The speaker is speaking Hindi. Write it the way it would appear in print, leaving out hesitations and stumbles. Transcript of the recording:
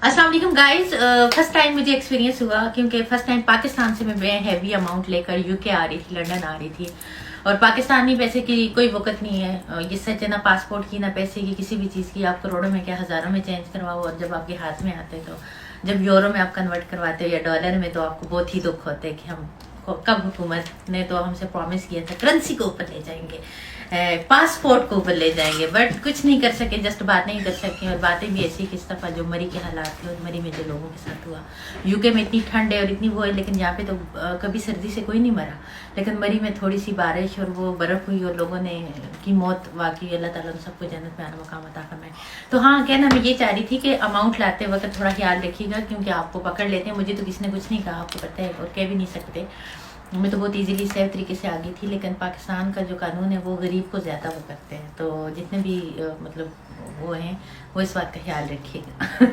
अस्सलाम वालेकुम गाइस। फर्स्ट टाइम मुझे एक्सपीरियंस हुआ क्योंकि फर्स्ट टाइम पाकिस्तान से मैं हैवी अमाउंट लेकर यूके आ रही थी, लंदन आ रही थी। और पाकिस्तानी पैसे की कोई वक़्त नहीं है, इससे अच्छा ना पासपोर्ट की ना पैसे की किसी भी चीज़ की। आप करोड़ों में क्या हज़ारों में चेंज करवाओ, और जब आपके हाथ में आते तो जब यूरो में आप कन्वर्ट करवाते हो या डॉलर में, तो आपको बहुत ही दुख होता है कि हम कब हुकूमत ने तो हमसे प्रॉमिस किया था करेंसी को ऊपर ले जाएंगे, पासपोर्ट को ऊपर ले जाएंगे, बट कुछ नहीं कर सके, जस्ट बातें ही कर सके। और बातें भी ऐसी किस दफ़ा जो मरी के हालात थे, और मरी में जो लोगों के साथ हुआ। यूके में इतनी ठंड है और इतनी वो है, लेकिन यहाँ पे तो कभी सर्दी से कोई नहीं मरा, लेकिन मरी में थोड़ी सी बारिश और वो बर्फ़ हुई और लोगों ने की मौत वाकई। अल्लाह ताला उन सबको जन्नत में आना मकाम अता फरमाए। तो हाँ, कहना मैं ये चाह रही थी कि अमाउंट लाते वक्त थोड़ा ख्याल रखिएगा, क्योंकि आपको पकड़ लेते हैं। मुझे तो किसी ने कुछ नहीं कहा, आपको पता है, और कह भी नहीं सकते। मैं तो बहुत इजीली सेफ तरीके से आ गई थी, लेकिन पाकिस्तान का जो कानून है वो गरीब को ज़्यादा वो करते हैं। तो जितने भी मतलब वो हैं, वो इस बात का ख्याल रखिएगा।